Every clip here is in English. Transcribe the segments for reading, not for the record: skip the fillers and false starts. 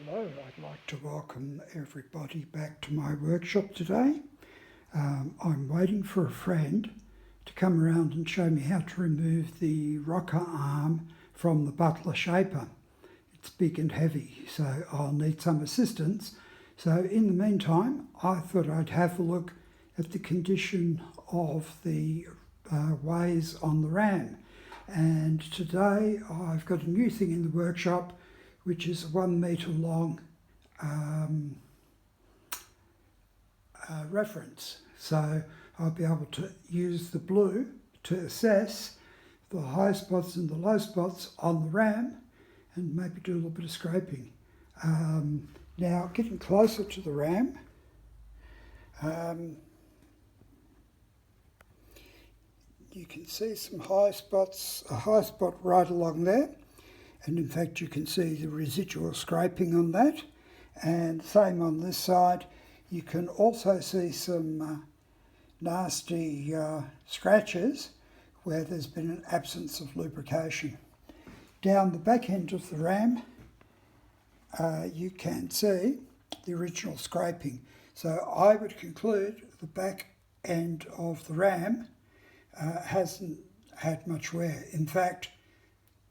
Hello, I'd like to welcome everybody back to my workshop today. I'm waiting for a friend to come around and show me how to remove the rocker arm from the Butler Shaper. It's big and heavy, so I'll need some assistance. So in the meantime, I thought I'd have a look at the condition of the ways on the Ram. And today I've got a new thing in the workshop, which is a 1 metre long reference. So I'll be able to use the blue to assess the high spots and the low spots on the Ram and maybe do a little bit of scraping. Now getting closer to the Ram, you can see some high spots, a high spot right along there. And in fact, you can see the residual scraping on that. And same on this side. You can also see some nasty scratches where there's been an absence of lubrication. Down the back end of the Ram, you can see the original scraping. So I would conclude the back end of the Ram hasn't had much wear. In fact,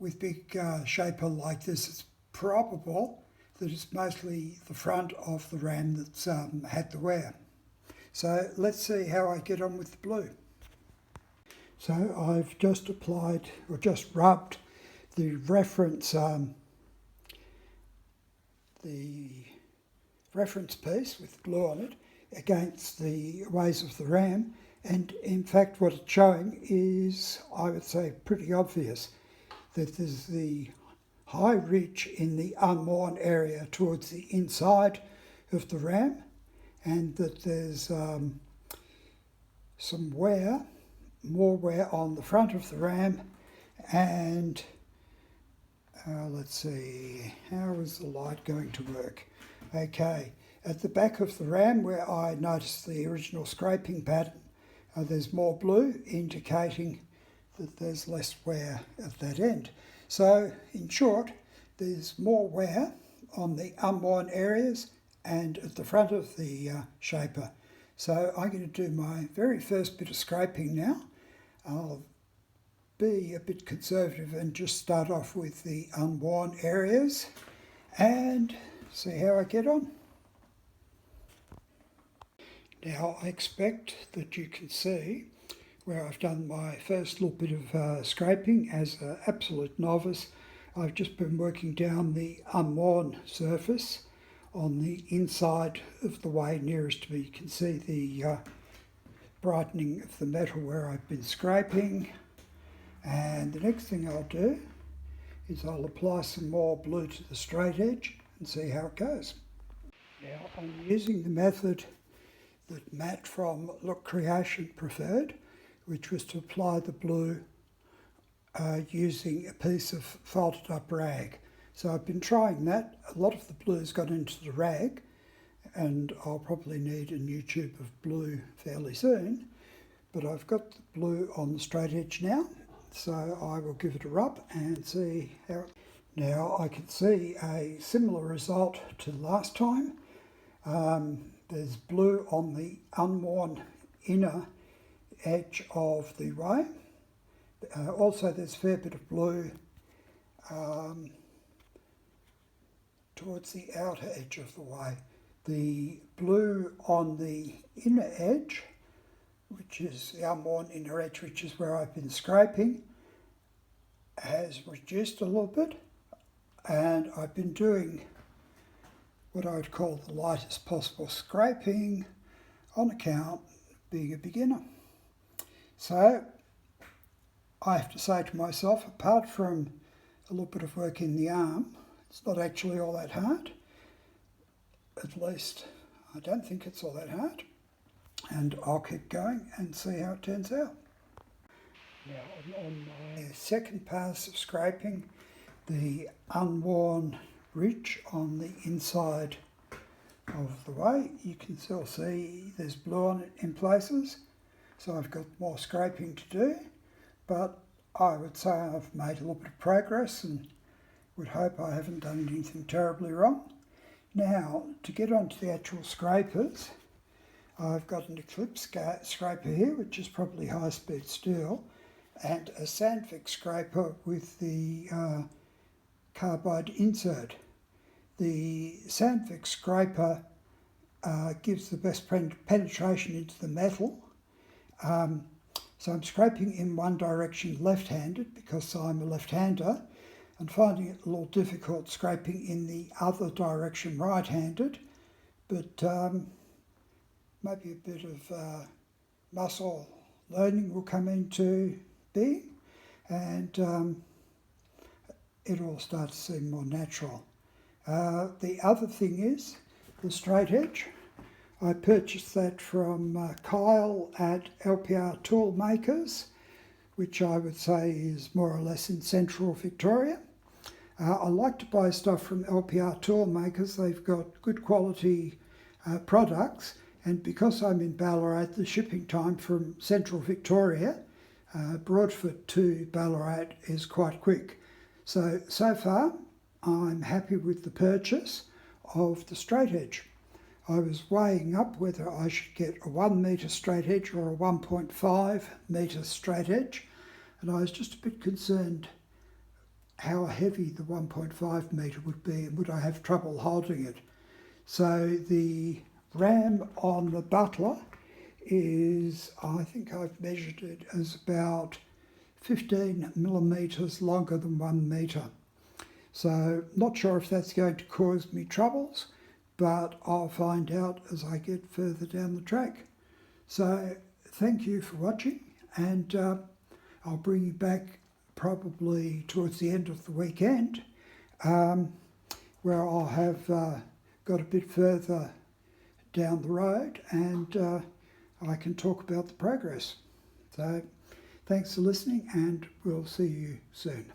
with big shaper like this, it's probable that it's mostly the front of the Ram that's had the wear. So let's see how I get on with the blue. So I've just applied, or just rubbed the reference piece with glue on it against the ways of the Ram, and in fact what it's showing is, I would say, pretty obvious that there's the high ridge in the unworn area towards the inside of the Ram, and that there's some wear, more wear on the front of the Ram. And let's see, how is the light going to work? Okay, at the back of the Ram where I noticed the original scraping pattern, there's more blue indicating that there's less wear at that end. So in short, there's more wear on the unworn areas and at the front of the shaper. So I'm going to do my very first bit of scraping now. I'll be a bit conservative and just start off with the unworn areas and see how I get on. Now I expect that you can see where I've done my first little bit of scraping as an absolute novice. I've just been working down the unworn surface on the inside of the way nearest to me. You can see the brightening of the metal where I've been scraping. And the next thing I'll do is I'll apply some more blue to the straight edge and see how it goes. Now I'm using the method that Matt from Look Creation preferred, which was to apply the blue using a piece of folded up rag. So I've been trying that. A lot of the blue's got into the rag, and I'll probably need a new tube of blue fairly soon. But I've got the blue on the straight edge now, so I will give it a rub and see how it... Now I can see a similar result to last time. There's blue on the unworn inner edge of the way. Also there's a fair bit of blue towards the outer edge of the way. The blue on the inner edge, which is the unworn inner edge, which is where I've been scraping, has reduced a little bit, and I've been doing what I would call the lightest possible scraping on account of being a beginner. So I have to say to myself, apart from a little bit of work in the arm, it's not actually all that hard. At least I don't think it's all that hard. And I'll keep going and see how it turns out. Now on my second pass of scraping, the unworn ridge on the inside of the way, you can still see there's blue on it in places. So I've got more scraping to do, but I would say I've made a little bit of progress and would hope I haven't done anything terribly wrong. Now, to get onto the actual scrapers, I've got an Eclipse scraper here, which is probably high-speed steel, and a Sandvik scraper with the carbide insert. The Sandvik scraper gives the best penetration into the metal. So I'm scraping in one direction left-handed because I'm a left-hander, and finding it a little difficult scraping in the other direction right-handed, but maybe a bit of muscle learning will come into being, and it all starts to seem more natural. The other thing is the straight edge. I purchased that from Kyle at LPR Tool Makers, which I would say is more or less in central Victoria. I like to buy stuff from LPR Tool Makers. They've got good quality products, and because I'm in Ballarat, the shipping time from central Victoria, Broadfoot to Ballarat, is quite quick. So far, I'm happy with the purchase of the straight edge. I was weighing up whether I should get a 1 metre straight edge or a 1.5 metre straight edge, and I was just a bit concerned how heavy the 1.5 metre would be and would I have trouble holding it. So the ram on the Butler is, I think I've measured it as about 15 millimetres longer than 1 metre. So not sure if that's going to cause me troubles, but I'll find out as I get further down the track. So thank you for watching, and I'll bring you back probably towards the end of the weekend, where I'll have got a bit further down the road, and I can talk about the progress. So thanks for listening, and we'll see you soon.